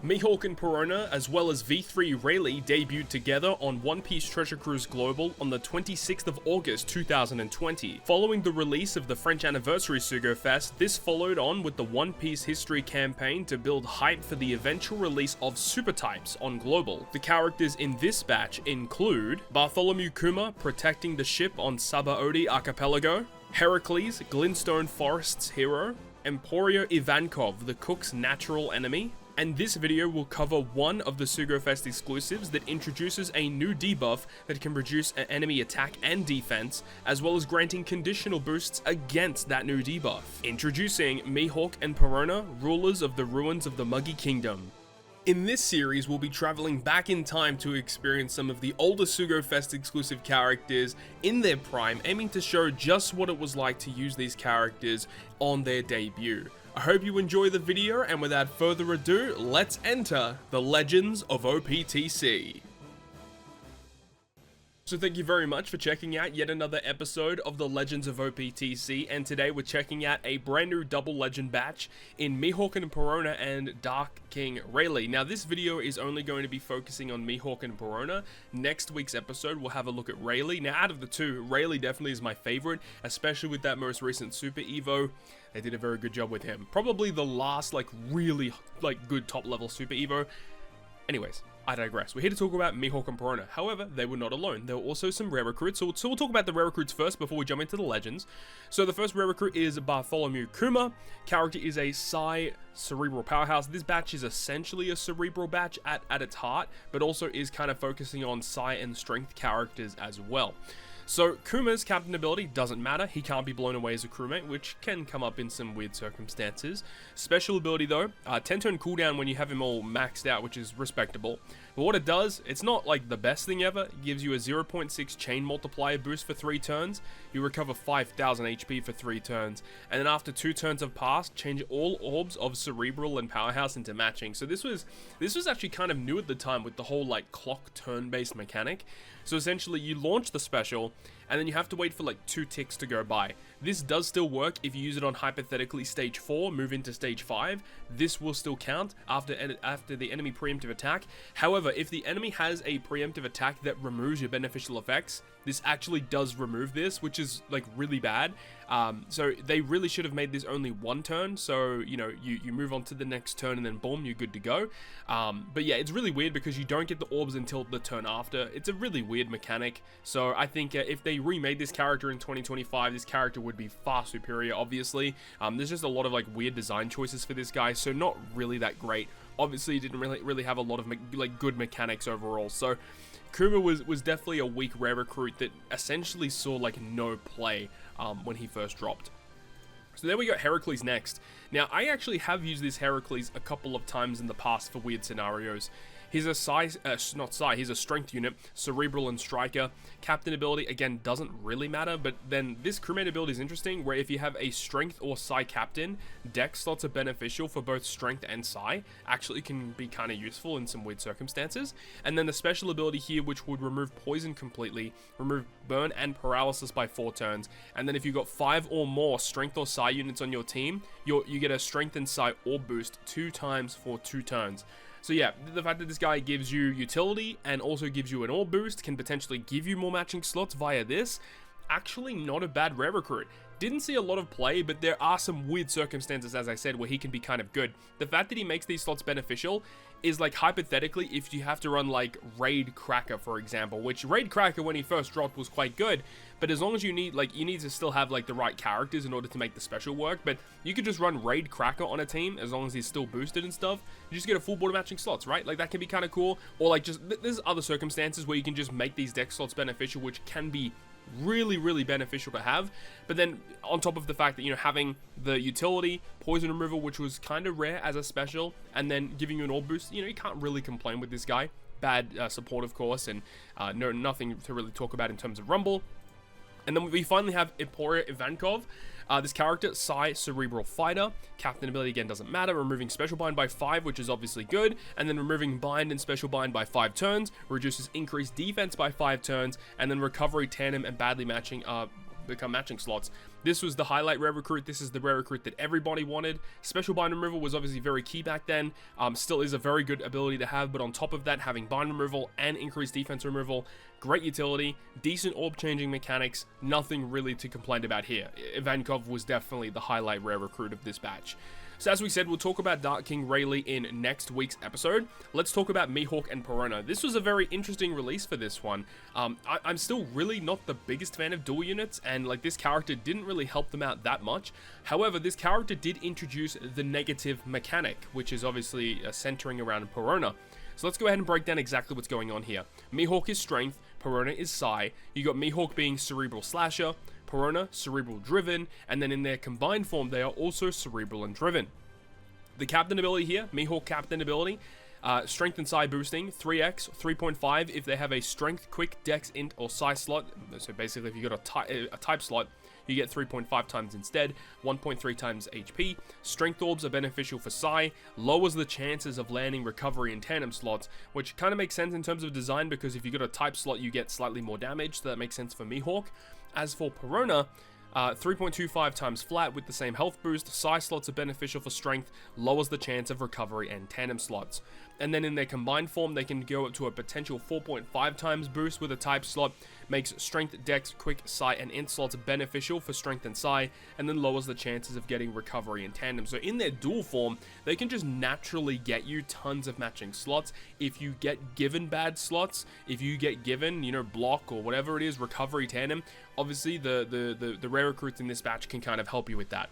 Mihawk and Perona, as well as V3 Rayleigh, debuted together on One Piece Treasure Cruise Global on the 26th of August 2020. Following the release of the French anniversary Sugo-Fest, this followed on with the One Piece history campaign to build hype for the eventual release of Super Types on Global. The characters in this batch include Bartholomew Kuma, protecting the ship on Sabaody Archipelago, Heracles, Glintstone Forest's hero, Emporio Ivankov, the cook's natural enemy, and this video will cover one of the Sugo-Fest exclusives that introduces a new debuff that can reduce an enemy attack and defense, as well as granting conditional boosts against that new debuff. Introducing Mihawk and Perona, rulers of the ruins of the Muggy Kingdom. In this series, we'll be traveling back in time to experience some of the older Sugo-Fest exclusive characters in their prime, aiming to show just what it was like to use these characters on their debut. I hope you enjoy the video, and without further ado, let's enter the Legends of OPTC. So thank you very much for checking out yet another episode of the Legends of OPTC, and today we're checking out a brand new double legend batch in Mihawk and Perona and Dark King Rayleigh. Now this video is only going to be focusing on Mihawk and Perona. Next week's episode we'll have a look at Rayleigh. Now out of the two, Rayleigh definitely is my favorite, especially with that most recent Super Evo. They did a very good job with him. Probably the last really good top level Super Evo. Anyways, I digress. We're here to talk about Mihawk and Perona. However, they were not alone. There were also some rare recruits. So we'll talk about the rare recruits first before we jump into the legends. So the first rare recruit is Bartholomew Kuma. Character is a Psi cerebral powerhouse. This batch is essentially a cerebral batch at its heart, but also is kind of focusing on Psi and strength characters as well. So Kuma's captain ability doesn't matter, he can't be blown away as a crewmate, which can come up in some weird circumstances. Special ability though, 10 turn cooldown when you have him all maxed out, which is respectable. But what it does, it's not like the best thing ever. It gives you a 0.6 chain multiplier boost for 3 turns, you recover 5000 HP for 3 turns, and then after 2 turns have passed, change all orbs of cerebral and powerhouse into matching. So this was actually kind of new at the time with the whole like clock turn based mechanic. So essentially you launch the special, and then you have to wait for like 2 ticks to go by. This does still work if you use it on hypothetically stage 4, move into stage 5. This will still count after the enemy preemptive attack. However, if the enemy has a preemptive attack that removes your beneficial effects, this actually does remove this, which is like really bad. So they really should have made this only 1 turn. So, you know, you move on to the next turn and then boom, you're good to go. But yeah, it's really weird because you don't get the orbs until the turn after. It's a really weird mechanic. So I think if they remade this character in 2025, this character would be far superior, obviously. There's just a lot of like weird design choices for this guy, so not really that great. Obviously, he didn't really have a lot of good mechanics overall. So Kuma was definitely a weak rare recruit that essentially saw like no play when he first dropped. So there we got Heracles next. Now I actually have used this Heracles a couple of times in the past for weird scenarios. He's a he's a strength unit, cerebral and striker. Captain ability, again, doesn't really matter, but then this crewmate ability is interesting, where if you have a strength or Psi captain, dex slots are beneficial for both strength and Psi. Actually can be kind of useful in some weird circumstances. And then the special ability here, which would remove poison completely, remove burn and paralysis by 4 turns. And then if you've got 5 or more strength or Psi units on your team, you get a strength and Psi orb boost 2 times for 2 turns. So yeah, the fact that this guy gives you utility and also gives you an orb boost, can potentially give you more matching slots via this, actually not a bad rare recruit. Didn't see a lot of play, but there are some weird circumstances, as I said, where he can be kind of good. The fact that he makes these slots beneficial is like hypothetically if you have to run like Raid Cracker, for example, which Raid Cracker when he first dropped was quite good, but as long as you need to still have like the right characters in order to make the special work. But you could just run Raid Cracker on a team as long as he's still boosted and stuff. You just get a full board of matching slots, right? Like that can be kind of cool. Or like just there's other circumstances where you can just make these deck slots beneficial, which can be really beneficial to have. But then on top of the fact that, you know, having the utility, poison removal, which was kind of rare as a special, and then giving you an orb boost, you know, you can't really complain with this guy. Bad support, of course, and nothing to really talk about in terms of Rumble. And then we finally have Emporio Ivankov. This character, Psi Cerebral Fighter. Captain ability, again, doesn't matter. Removing Special Bind by 5, which is obviously good. And then removing Bind and Special Bind by 5 turns. Reduces increased defense by 5 turns. And then Recovery, Tandem, and Badly Matching are become matching slots. This was the highlight rare recruit. This is the rare recruit that everybody wanted. Special bind removal was obviously very key back then. Still is a very good ability to have, but on top of that, having bind removal and increased defense removal, great utility, decent orb changing mechanics, nothing really to complain about here. Ivankov was definitely the highlight rare recruit of this batch. So as we said, we'll talk about Dark King Rayleigh in next week's episode. Let's talk about Mihawk and Perona. This was a very interesting release for this one. I'm still really not the biggest fan of dual units, and like this character didn't really help them out that much. However, this character did introduce the negative mechanic, which is obviously centering around Perona. So let's go ahead and break down exactly what's going on here. Mihawk is strength, Perona is psi. You got Mihawk being cerebral slasher, Perona cerebral driven, and then in their combined form they are also cerebral and driven. The captain ability here, Mihawk captain ability, strength and psi boosting, 3x, 3.5 if they have a strength, quick, dex, int, or psi slot. So basically if you got a type slot, you get 3.5 times instead, 1.3 times HP. Strength orbs are beneficial for psi, lowers the chances of landing recovery and tandem slots, which kind of makes sense in terms of design because if you got a type slot you get slightly more damage, so that makes sense for Mihawk. As for Perona, 3.25 times flat with the same health boost, psi slots are beneficial for strength, lowers the chance of recovery and tandem slots. And then in their combined form, they can go up to a potential 4.5 times boost with a type slot, makes strength, dex, quick, psi, and int slots beneficial for strength and psi, and then lowers the chances of getting recovery and tandem. So in their dual form, they can just naturally get you tons of matching slots. If you get given bad slots, if you get given, you know, block or whatever it is, recovery, tandem, obviously the rare recruits in this batch can kind of help you with that.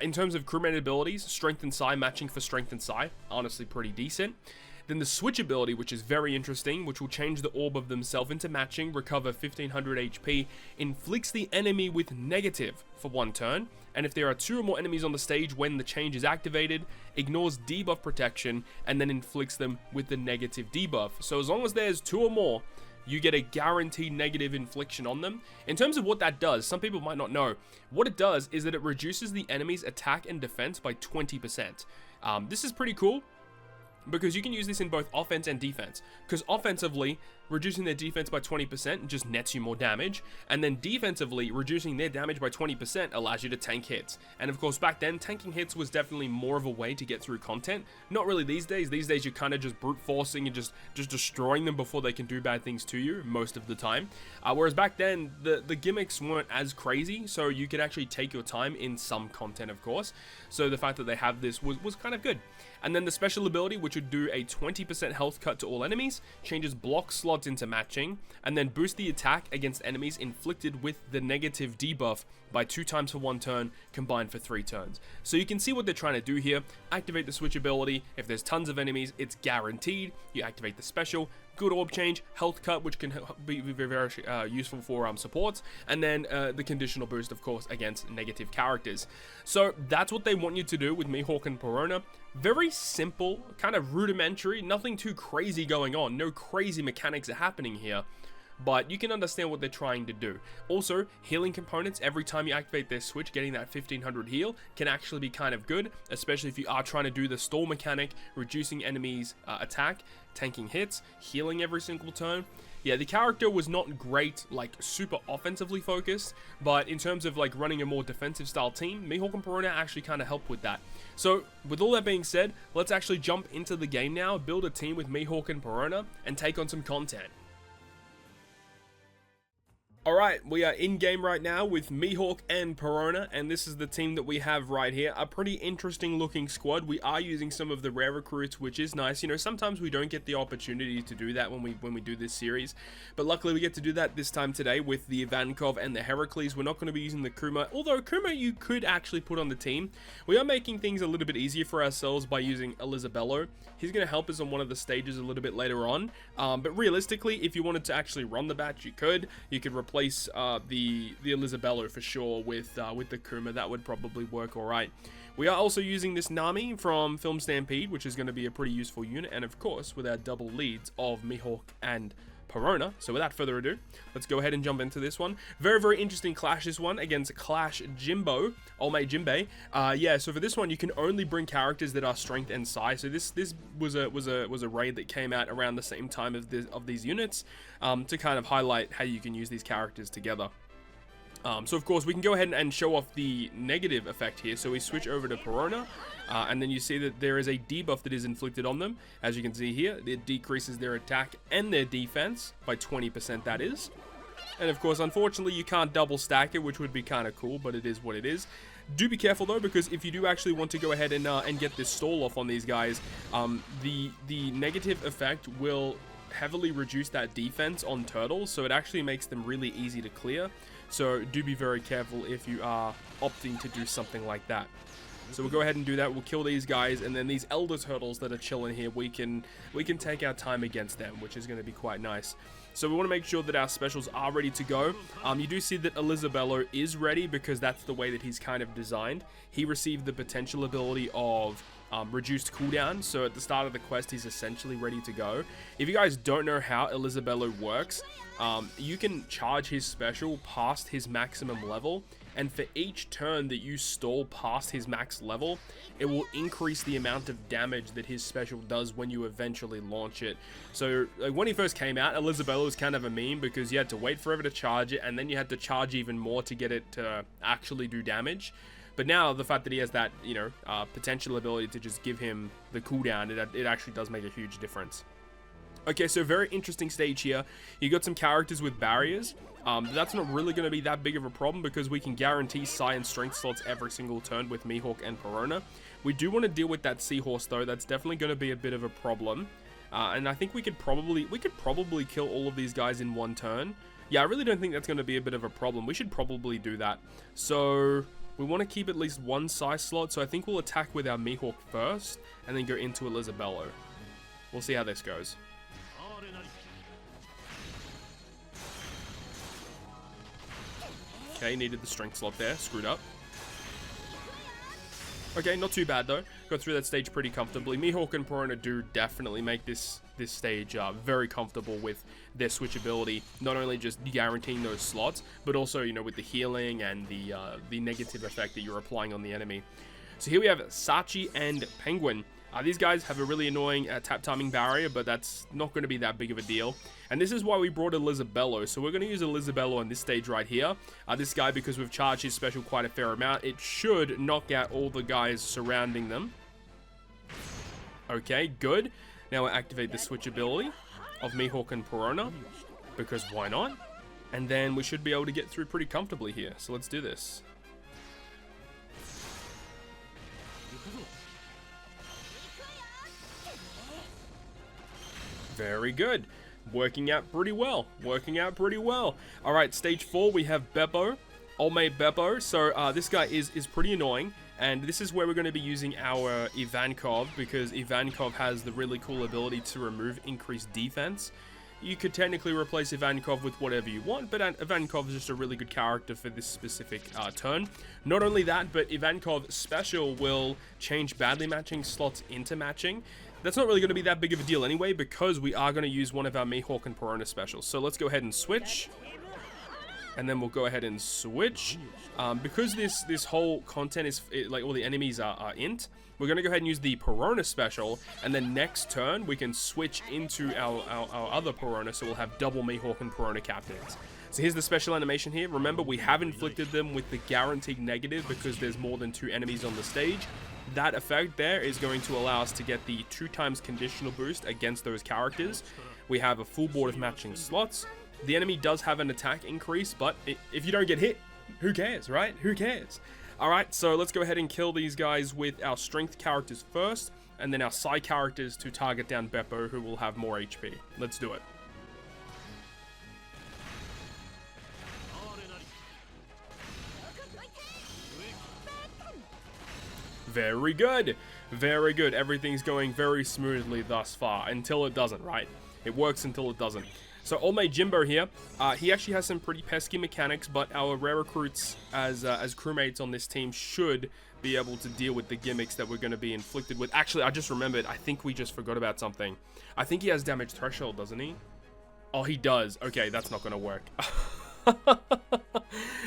In terms of crewmate abilities, strength and psi matching for strength and psi, honestly pretty decent. Then the switch ability, which is very interesting, which will change the orb of themselves into matching, recover 1500 HP, inflicts the enemy with negative for 1 turn, and if there are 2 or more enemies on the stage when the change is activated, ignores debuff protection, and then inflicts them with the negative debuff. So as long as there's 2 or more, you get a guaranteed negative infliction on them. In terms of what that does, some people might not know. What it does is that it reduces the enemy's attack and defense by 20%. This is pretty cool, because you can use this in both offense and defense. Because offensively, reducing their defense by 20% just nets you more damage, and then defensively, reducing their damage by 20% allows you to tank hits. And of course, back then, tanking hits was definitely more of a way to get through content. Not really these days. These days, you're kind of just brute forcing and just destroying them before they can do bad things to you most of the time. Whereas back then, the gimmicks weren't as crazy, so you could actually take your time in some content, of course. So the fact that they have this was kind of good. And then the special ability, which would do a 20% health cut to all enemies, changes block slots into matching, and then boost the attack against enemies inflicted with the negative debuff by 2 times for 1 turn, combined for 3 turns. So you can see what they're trying to do here. Activate the switch ability. If there's tons of enemies, it's guaranteed. You activate the special. Good orb change, health cut, which can be very useful for supports, and then the conditional boost, of course, against negative characters. So that's what they want you to do with Mihawk and Perona. Very simple, kind of rudimentary, nothing too crazy going on. No crazy mechanics are happening here, but you can understand what they're trying to do. Also, healing components, every time you activate their switch, getting that 1500 heal can actually be kind of good, especially if you are trying to do the stall mechanic, reducing enemies' attack, tanking hits, healing every single turn. Yeah, the character was not great, like super offensively focused, but in terms of like running a more defensive style team, Mihawk and Perona actually kind of help with that. So with all that being said, let's actually jump into the game now, build a team with Mihawk and Perona, and take on some content. Alright, we are in game right now with Mihawk and Perona, and this is the team that we have right here. A pretty interesting looking squad. We are using some of the rare recruits, which is nice. You know, sometimes we don't get the opportunity to do that when we do this series, but luckily we get to do that this time today with the Ivankov and the Heracles. We're not going to be using the Kuma, although Kuma you could actually put on the team. We are making things a little bit easier for ourselves by using Elizabello. He's going to help us on one of the stages a little bit later on, but realistically, if you wanted to actually run the batch, you could replace the Elizabello for sure with the Kuma. That would probably work all right. We are also using this Nami from Film Stampede, which is going to be a pretty useful unit, and of course with our double leads of Mihawk and Perona. So without further ado, let's go ahead and jump into this one. Very interesting clash, this one, against Clash Jimbo, Olmei Jimbei. Yeah, so for this one, you can only bring characters that are strength and psi. So this was a raid that came out around the same time of these units, to kind of highlight how you can use these characters together. So of course we can go ahead and show off the negative effect here. So we switch over to Perona, and then you see that there is a debuff that is inflicted on them. As you can see here, it decreases their attack and their defense by 20%, that is. And of course, unfortunately, you can't double stack it, which would be kind of cool, but it is what it is. Do be careful though, because if you do actually want to go ahead and get this stall off on these guys, the negative effect will heavily reduce that defense on turtles, so it actually makes them really easy to clear. So do be very careful if you are opting to do something like that. So we'll go ahead and do that. We'll kill these guys, and then these elder turtles that are chilling here, we can take our time against them, which is going to be quite nice. So we want to make sure that our specials are ready to go. You do see that Elizabello is ready because that's the way that he's kind of designed. He received the potential ability of reduced cooldown, so at the start of the quest he's essentially ready to go. If you guys don't know how Elizabello works, you can charge his special past his maximum level, and for each turn that you stall past his max level, it will increase the amount of damage that his special does when you eventually launch it. So like, when he first came out, Elizabello was kind of a meme because you had to wait forever to charge it, and then you had to charge even more to get it to actually do damage. But now, the fact that he has that, you know, potential ability to just give him the cooldown, it actually does make a huge difference. Okay, so very interesting stage here. You got some characters with barriers. That's not really going to be that big of a problem because we can guarantee Psi and Strength slots every single turn with Mihawk and Perona. We do want to deal with that Seahorse though. That's definitely going to be a bit of a problem. And I think we could probably kill all of these guys in one turn. Yeah, I really don't think that's going to be a bit of a problem. We should probably do that. So we want to keep at least one Psi slot. So I think we'll attack with our Mihawk first and then go into Elizabello. We'll see how this goes. Okay, needed the strength slot there. Screwed up. Okay, not too bad though. Got through that stage pretty comfortably. Mihawk and Perona do definitely make this stage very comfortable with their switchability. Not only just guaranteeing those slots, but also, you know, with the healing and the negative effect that you're applying on the enemy. So here we have Sachi and Penguin. These guys have a really annoying tap timing barrier, but that's not going to be that big of a deal. And this is why we brought Elizabello. So we're going to use Elizabello on this stage right here. This guy, because we've charged his special quite a fair amount, it should knock out all the guys surrounding them. Okay, good. Now we'll activate the switch ability of Mihawk and Perona, because why not? And then we should be able to get through pretty comfortably here. So let's do this. Very good. Working out pretty well. Working out pretty well. Alright, stage 4, we have Beppo. Old mate Beppo. So this guy is pretty annoying. And this is where we're going to be using our Ivankov, because Ivankov has the really cool ability to remove increased defense. You could technically replace Ivankov with whatever you want, but Ivankov is just a really good character for this specific turn. Not only that, but Ivankov's special will change badly matching slots into matching. That's not really going to be that big of a deal anyway, because we are going to use one of our Mihawk and Perona specials. So let's go ahead and switch. And then we'll go ahead and switch. Because this whole content is, like all the enemies are int, we're going to go ahead and use the Perona special. And then next turn, we can switch into our other Perona, so we'll have double Mihawk and Perona captains. So here's the special animation here. Remember, we have inflicted them with the guaranteed negative because there's more than 2 enemies on the stage. That effect there is going to allow us to get the 2x conditional boost against those characters. We have a full board of matching slots. The enemy does have an attack increase, but if you don't get hit, who cares, right? Who cares? Alright, so let's go ahead and kill these guys with our strength characters first, and then our Psi characters to target down Beppo, who will have more HP. Let's do it. Very good. Very good. Everything's going very smoothly thus far, until it doesn't, right? It works until it doesn't. So Old Mate Jimbo here, he actually has some pretty pesky mechanics, but our rare recruits as crewmates on this team should be able to deal with the gimmicks that we're going to be inflicted with. Actually, I just remembered, I think we just forgot about something. I think he has damage threshold, doesn't he? Oh, he does. Okay, that's not going to work.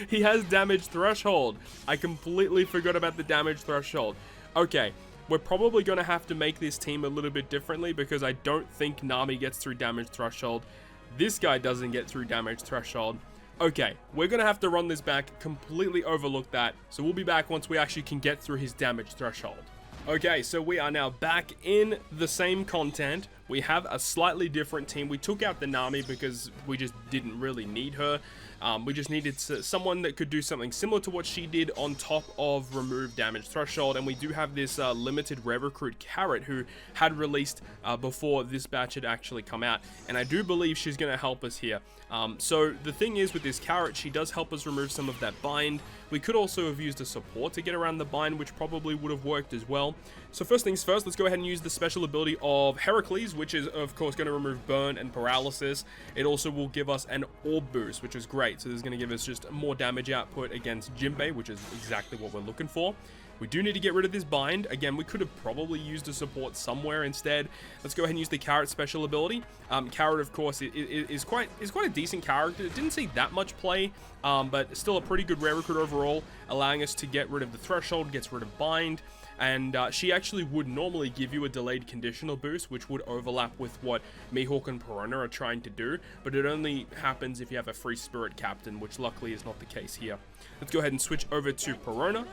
He has damage threshold. I completely forgot about the damage threshold. Okay, we're probably going to have to make this team a little bit differently because I don't think Nami gets through damage threshold. This guy doesn't get through damage threshold. Okay, we're gonna have to run this back, completely overlook that, so we'll be back once we actually can get through his damage threshold. Okay, so we are now back in the same content. We have a slightly different team. We took out the Nami because we just didn't really need her. We just needed someone that could do something similar to what she did on top of remove damage threshold. And we do have this limited rare recruit Carrot who had released before this batch had actually come out. And I do believe she's going to help us here. So the thing is with this Carrot, she does help us remove some of that bind. We could also have used a support to get around the bind, which probably would have worked as well. So first things first, let's go ahead and use the special ability of Heracles, which is of course going to remove burn and paralysis. It also will give us an orb boost, which is great. So this is going to give us just more damage output against Jinbei, which is exactly what we're looking for. We do need to get rid of this bind. Again, we could have probably used a support somewhere instead. Let's go ahead and use the Carrot special ability. Carrot, of course, is quite a decent character. It didn't see that much play, but still a pretty good rare recruit overall, allowing us to get rid of the threshold, gets rid of bind. And she actually would normally give you a delayed conditional boost, which would overlap with what Mihawk and Perona are trying to do, but it only happens if you have a free spirit captain, which luckily is not the case here. Let's go ahead and switch over to Perona.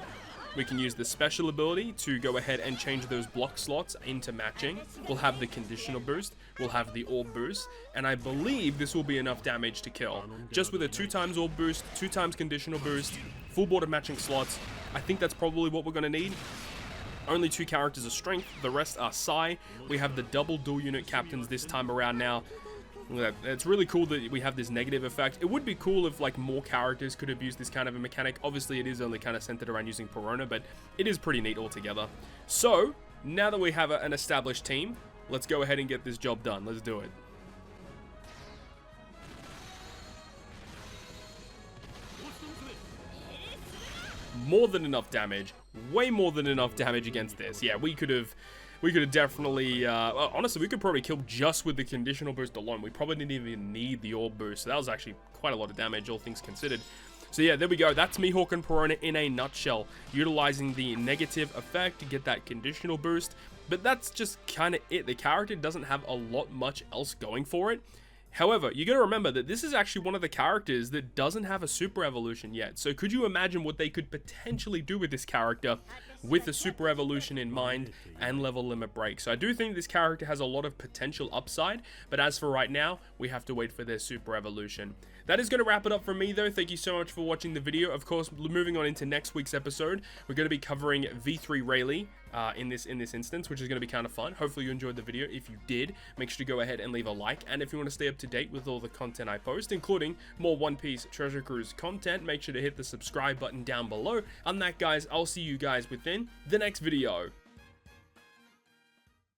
We can use the special ability to go ahead and change those block slots into matching. We'll have the conditional boost, we'll have the orb boost, and I believe this will be enough damage to kill. Just with a 2x orb boost, 2x conditional boost, full board of matching slots, I think that's probably what we're going to need. Only 2 characters of strength, the rest are Psy. We have the double dual unit captains this time around now. It's really cool that we have this negative effect. It would be cool if like more characters could abuse this kind of a mechanic. Obviously it is only kind of centered around using Perona, but it is pretty neat altogether. So now that we have an established team, let's go ahead and get this job done. Let's do it. More than enough damage, way more than enough damage against this. Yeah, we could have definitely, honestly, we could probably kill just with the conditional boost alone. We probably didn't even need the orb boost. So that was actually quite a lot of damage, all things considered. So yeah, there we go. That's Mihawk and Perona in a nutshell, utilizing the negative effect to get that conditional boost. But that's just kind of it. The character doesn't have a lot much else going for it. However, you got to remember that this is actually one of the characters that doesn't have a super evolution yet. So could you imagine what they could potentially do with this character with the super evolution in mind and level limit break? So I do think this character has a lot of potential upside, but as for right now, we have to wait for their super evolution. That is going to wrap it up for me though. Thank you so much for watching the video. Of course, moving on into next week's episode, we're going to be covering V3 Rayleigh in this instance, which is going to be kind of fun. Hopefully you enjoyed the video. If you did, make sure to go ahead and leave a like. And if you want to stay up to date with all the content I post, including more One Piece Treasure Cruise content, make sure to hit the subscribe button down below. On that, guys, I'll see you guys within the next video.